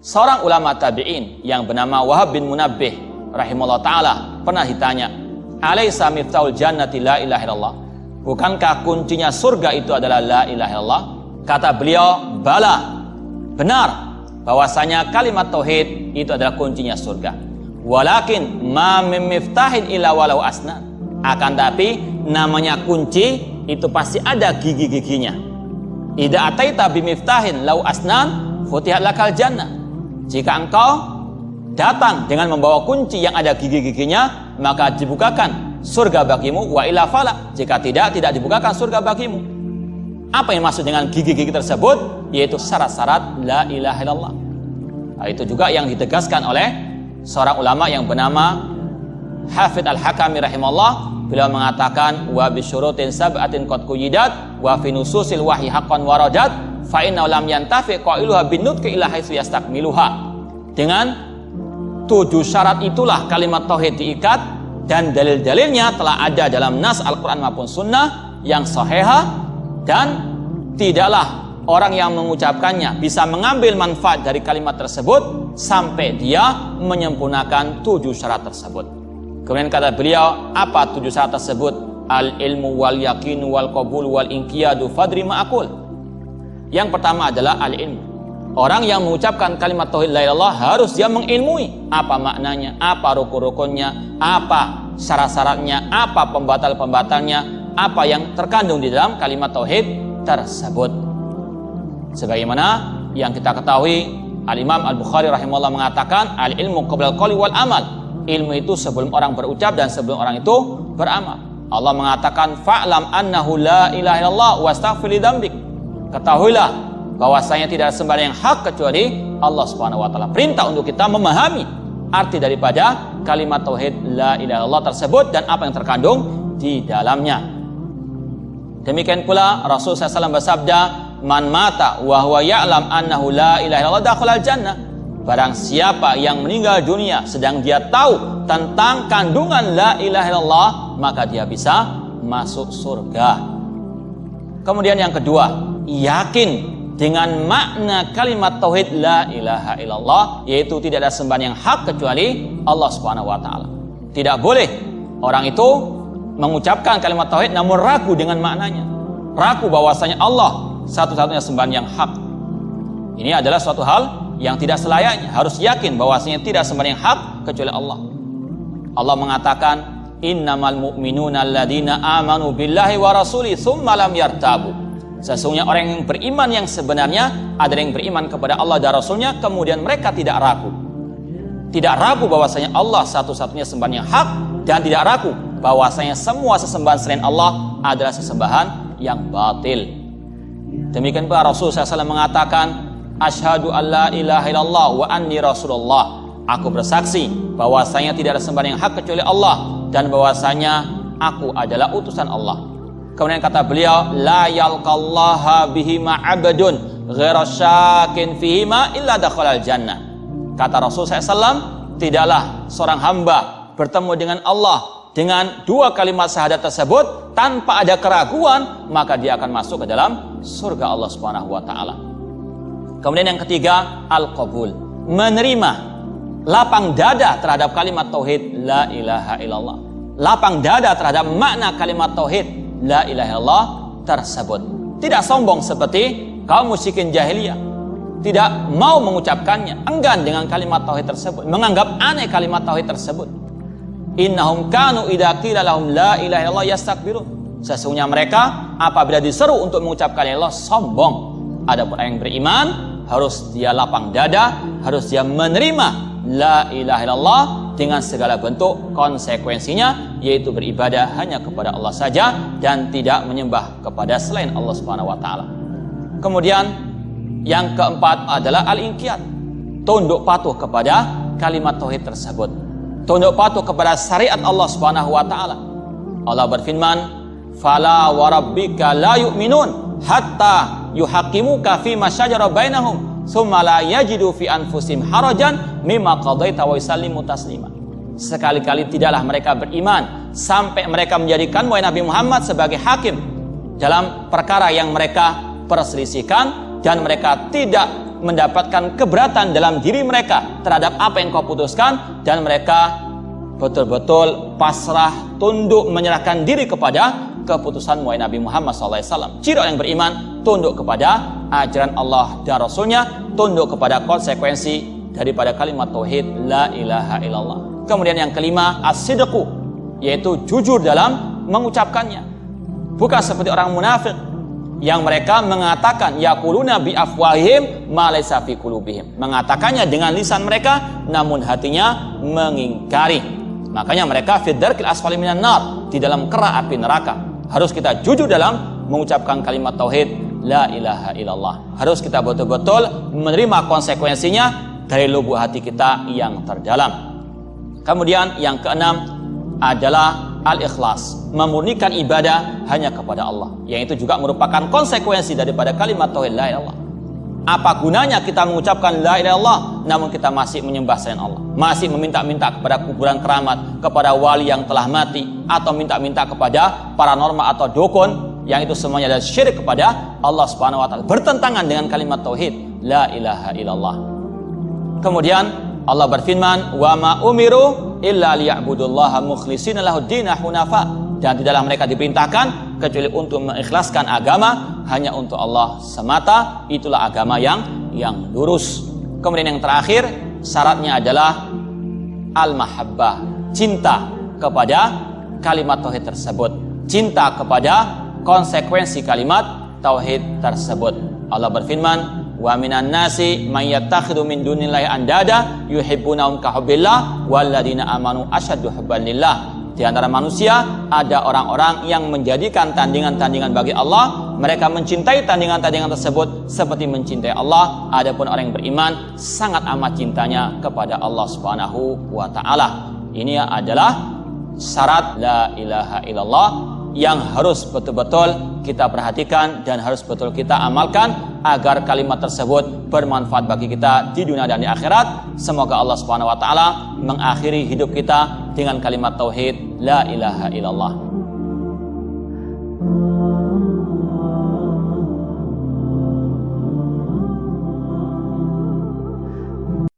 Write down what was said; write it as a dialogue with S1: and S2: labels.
S1: Seorang ulama tabi'in yang bernama Wahab bin Munabbih rahimahullah ta'ala pernah ditanya, "Alaisa miftahul jannati la ilaha illallah?" Bukankah kuncinya surga itu adalah la ilaha illallah? Kata beliau, bala, benar bahwasanya kalimat tauhid itu adalah kuncinya surga. Walakin ma min miftahin illa walau asnan. Akan tapi namanya kunci itu pasti ada gigi-giginya. Idza ataita bimiftahin lau asnan futihat lakal jannah. Jika engkau datang dengan membawa kunci yang ada gigi-giginya, maka dibukakan surga bagimu, wa ila fala. Jika tidak dibukakan surga bagimu. Apa yang maksud dengan gigi-gigi tersebut? Yaitu syarat-syarat la ilaha illallah. Nah, itu juga yang ditegaskan oleh seorang ulama yang bernama Hafidz Al-Hakami rahimahullah. Beliau mengatakan, wa bisyurutin sab'atin qad quyidat wa fi nususil wahyi haqqan waradat fa inna lam yantafi qailuha binutqi ila haitsu yastakmiluha. Dengan 7 syarat itulah kalimat tauhid diikat, dan dalil-dalilnya telah ada dalam nas Al-Quran maupun sunnah yang sahihah, dan tidaklah orang yang mengucapkannya bisa mengambil manfaat dari kalimat tersebut sampai dia menyempurnakan 7 syarat tersebut. Kemudian kata beliau, apa 7 syarat tersebut? Al-ilmu wal yaqinu wal qabul wal inqiyadu fadri ma'akul. Yang pertama adalah al-ilmu. Orang yang mengucapkan kalimat tauhid la ilaha illallah harus dia mengilmui apa maknanya, apa rukun-rukunnya, apa syarat-syaratnya, apa pembatal-pembatalnya, apa yang terkandung di dalam kalimat tauhid tersebut. Sebagaimana yang kita ketahui, Al-Imam Al-Bukhari rahimahullah mengatakan, al-ilmu qabla al-qawli wal amal. Ilmu itu sebelum orang berucap dan sebelum orang itu beramal. Allah mengatakan, fa'lam annahu la ilaha illallah wastaghfir li dzambik. Ketahuilah bahwasanya tidak ada sembahyang yang hak kecuali Allah Subhanahu wa taala. Perintah untuk kita memahami arti daripada kalimat tauhid la ilaha illallah tersebut dan apa yang terkandung di dalamnya. Demikian pula Rasul SAW bersabda, man mata wa huwa ya'lam annahu la ilaha illallah dakhalal jannah. Barang siapa yang meninggal dunia sedang dia tahu tentang kandungan la ilaha illallah, maka dia bisa masuk surga. Kemudian yang kedua, yakin dengan makna kalimat tauhid la ilaha illallah, yaitu tidak ada sembahan yang hak kecuali Allah Subhanahu wa taala. Tidak boleh orang itu mengucapkan kalimat tauhid namun ragu dengan maknanya. Ragu bahwasanya Allah satu-satunya sembahan yang hak. Ini adalah suatu hal yang tidak selayaknya. Harus yakin bahwasanya tidak sembahan yang hak kecuali Allah. Allah mengatakan, innamal mu'minuna alladina amanu billahi wa rasuli tsumma lam yartabu. Sesungguhnya orang yang beriman yang sebenarnya adalah yang beriman kepada Allah dan Rasulnya, kemudian mereka tidak ragu. Tidak ragu bahwasanya Allah satu-satunya sembahan yang hak, dan tidak ragu bahwasanya semua sesembahan selain Allah adalah sesembahan yang batil. Demikian pula Rasulullah SAW mengatakan, asyhadu an la ilaha illallah wa anni rasulullah. Aku bersaksi bahwasanya tidak ada sembahan yang hak kecuali Allah, dan bahwasanya aku adalah utusan Allah. Kemudian kata beliau, la yalqallaha bihima abadun ghairu syakin fihima illa dakhalal jannah. Kata Rasulullah SAW, tidaklah seorang hamba bertemu dengan Allah dengan 2 kalimat syahadat tersebut tanpa ada keraguan, maka dia akan masuk ke dalam surga Allah Subhanahu wa taala. Kemudian yang ketiga, al-qabul, menerima, lapang dada terhadap kalimat tauhid la ilaha illallah. Lapang dada terhadap makna kalimat tauhid la ilaha illallah tersebut. Tidak sombong seperti kaum musyrikin jahiliyah, tidak mau mengucapkannya, enggan dengan kalimat tauhid tersebut, menganggap aneh kalimat tauhid tersebut. Innahum kanu idza qila lahum la ilaha illallah yastakbirun. Sesungguhnya mereka apabila diseru untuk mengucapkan la ilaha illallah sombong. Adapun orang yang beriman harus dia lapang dada, harus dia menerima la ilaha illallah dengan segala bentuk konsekuensinya, yaitu beribadah hanya kepada Allah saja dan tidak menyembah kepada selain Allah Subhanahu wa taala. Kemudian yang keempat adalah al-inqiyad, tunduk patuh kepada kalimat tauhid tersebut, tunduk patuh kepada syariat Allah Subhanahu wa taala. Allah berfirman, fala wa rabbika la yu'minun hatta yuhaqimuka fi ma syajara bainahum tsumma la yajidu fi anfusihim harajan mimma qadaita wa yusallimu taslima. Sekali-kali tidaklah mereka beriman sampai mereka menjadikan Nabi Muhammad sebagai hakim dalam perkara yang mereka perselisihkan, dan mereka tidak mendapatkan keberatan dalam diri mereka terhadap apa yang kau putuskan, dan mereka betul-betul pasrah, tunduk, menyerahkan diri kepada keputusan Nabi Muhammad SAW. Ciri orang yang beriman tunduk kepada ajaran Allah dan Rasulnya, tunduk kepada konsekuensi daripada kalimat tauhid la ilaha illallah. Kemudian yang kelima, as-sidqu, yaitu jujur dalam mengucapkannya. Bukan seperti orang munafik yang mereka mengatakan yaquluna bi afwahihim ma laysa fi qulubihim, mengatakannya dengan lisan mereka namun hatinya mengingkari. Makanya mereka fi dzarkil asfali minan nar, di dalam kera api neraka. Harus kita jujur dalam mengucapkan kalimat tauhid la ilaha illallah. Harus kita betul-betul menerima konsekuensinya dari lubuk hati kita yang terdalam. Kemudian yang keenam adalah al-ikhlas, memurnikan ibadah hanya kepada Allah, yang itu juga merupakan konsekuensi daripada kalimat tauhid la ilaha illallah. Apa gunanya kita mengucapkan la ilaha illallah namun kita masih menyembah selain Allah, masih meminta-minta kepada kuburan keramat, kepada wali yang telah mati, atau minta-minta kepada paranormal atau dukun, yang itu semuanya adalah syirik kepada Allah Subhanahu wa taala, bertentangan dengan kalimat tauhid la ilaha illallah. Kemudian Allah berfirman, wa ma umiru illa liya'budullaha mukhlishina lahuddin hunafa, dan tidaklah mereka diperintahkan kecuali untuk mengikhlaskan agama hanya untuk Allah semata, itulah agama yang lurus. Kemudian yang terakhir, syaratnya adalah al-mahabbah, cinta kepada kalimat tauhid tersebut, cinta kepada konsekuensi kalimat tauhid tersebut. Allah berfirman, wa minan nasi may yattakhidhu min dunillahi andada yuhibbunahum ka hubbillah walladzina amanu asyaddu hubban lillah. Di antara manusia ada orang-orang yang menjadikan tandingan-tandingan bagi Allah, mereka mencintai tandingan-tandingan tersebut seperti mencintai Allah. Adapun orang yang beriman sangat amat cintanya kepada Allah Subhanahu wa taala. Ini adalah syarat la ilaha illallah yang harus betul-betul kita perhatikan dan harus betul kita amalkan agar kalimat tersebut bermanfaat bagi kita di dunia dan di akhirat. Semoga Allah Subhanahu wa taala mengakhiri hidup kita dengan kalimat tauhid la ilaha illallah.